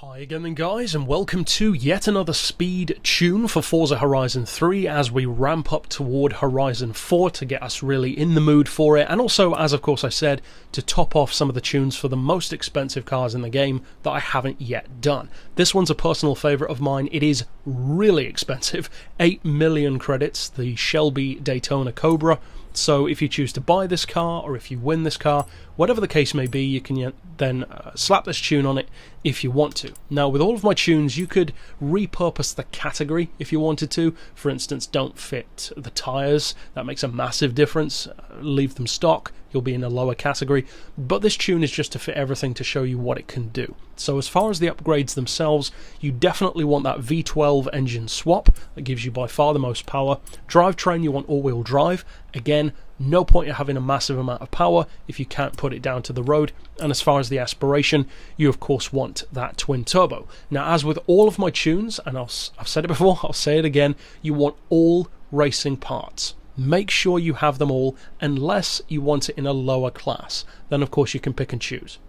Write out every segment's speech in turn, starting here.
Hi again then guys, and welcome to yet another speed tune for Forza Horizon 3 as we ramp up toward Horizon 4 to get us really in the mood for it, and also, as of course I said, to top off some of the tunes for the most expensive cars in the game that I haven't yet done. This one's a personal favourite of mine. It is really expensive, 8 million credits, the Shelby Daytona Cobra. So if you choose to buy this car, or if you win this car, whatever the case may be, you can then slap this tune on it if you want to. Now, with all of my tunes, you could repurpose the category if you wanted to. For instance, don't fit the tyres. That makes a massive difference. Leave them stock. You'll be in a lower category. But this tune is just to fit everything to show you what it can do. So as far as the upgrades themselves, you definitely want that V12 engine swap. That gives you by far the most power. Drivetrain, you want all-wheel drive. Again, no point in having a massive amount of power if you can't put it down to the road. And as far as the aspiration, you of course want that twin turbo. Now, as with all of my tunes, and I've said it before, I'll say it again, you want all racing parts. Make sure you have them all, unless you want it in a lower class. Then of course you can pick and choose.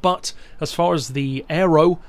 But as far as the aero,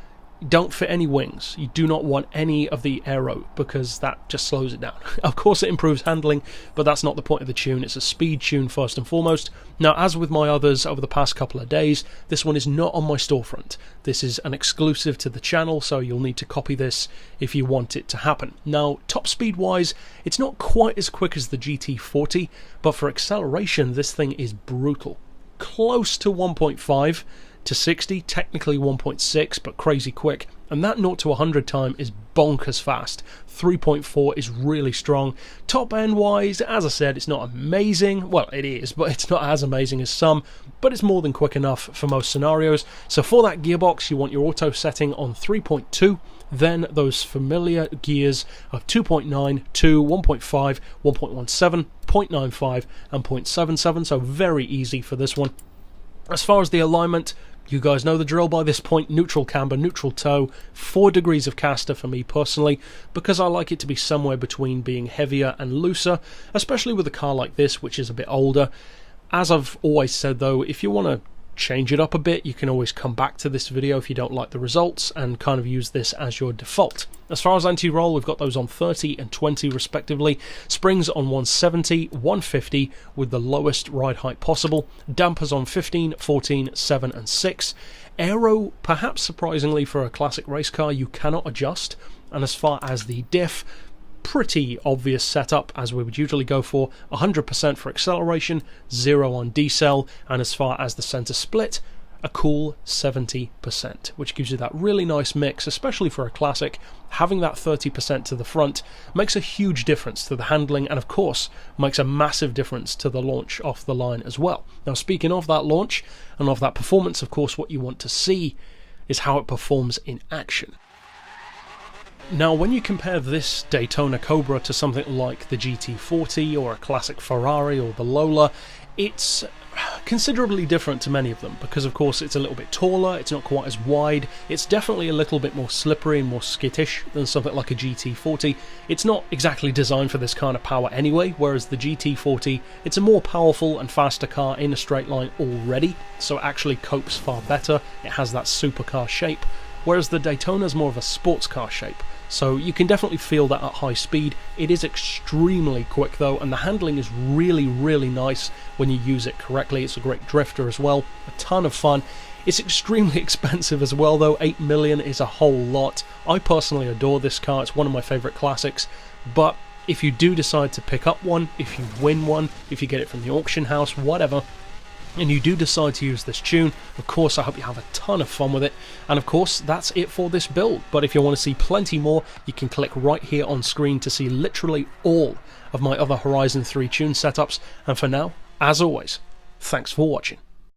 don't fit any wings. You do not want any of the aero because that just slows it down. Of course it improves handling, but that's not the point of the tune. It's a speed tune first and foremost. Now, as with my others over the past couple of days, this one is not on my storefront. This is an exclusive to the channel, so you'll need to copy this if you want it to happen. Now, top speed wise, it's not quite as quick as the GT40, but for acceleration this thing is brutal. Close to 1.5 to 60, technically 1.6, but crazy quick. And that 0 to 100 time is bonkers fast. 3.4 is really strong. Top end wise, as I said, it's not amazing. Well, it is, but it's not as amazing as some, but it's more than quick enough for most scenarios. So for that gearbox, you want your auto setting on 3.2, then those familiar gears of 2.9, 2, 1.5, 1.17, 0.95 and 0.77, so very easy for this one. As far as the alignment, you guys know the drill by this point. Neutral camber, neutral toe, 4 degrees of caster for me personally, because I like it to be somewhere between being heavier and looser, especially with a car like this, which is a bit older. As I've always said though, if you want to change it up a bit, you can always come back to this video if you don't like the results and kind of use this as your default. As far as anti-roll, we've got those on 30 and 20 respectively. Springs on 170, 150 with the lowest ride height possible. Dampers on 15, 14, 7 and 6. Aero, perhaps surprisingly for a classic race car, you cannot adjust. And as far as the diff, pretty obvious setup as we would usually go for. 100% for acceleration, 0 on decel, and as far as the center split, a cool 70%, which gives you that really nice mix, especially for a classic. Having that 30% to the front makes a huge difference to the handling, and of course makes a massive difference to the launch off the line as well. Now, speaking of that launch and of that performance, of course what you want to see is how it performs in action. Now, when you compare this Daytona Cobra to something like the GT40 or a classic Ferrari or the Lola, it's considerably different to many of them because of course it's a little bit taller, it's not quite as wide, it's definitely a little bit more slippery and more skittish than something like a GT40. It's not exactly designed for this kind of power anyway, whereas the GT40, it's a more powerful and faster car in a straight line already, so it actually copes far better. It has that supercar shape, whereas the Daytona is more of a sports car shape. So you can definitely feel that at high speed. It is extremely quick though, and the handling is really, really nice when you use it correctly. It's a great drifter as well, a ton of fun. It's extremely expensive as well though. 8 million is a whole lot. I personally adore this car. It's one of my favourite classics, but if you do decide to pick up one, if you win one, if you get it from the auction house, whatever, and you do decide to use this tune, of course I hope you have a ton of fun with it. And of course that's it for this build, but if you want to see plenty more, you can click right here on screen to see literally all of my other Horizon 3 tune setups. And for now, as always, thanks for watching.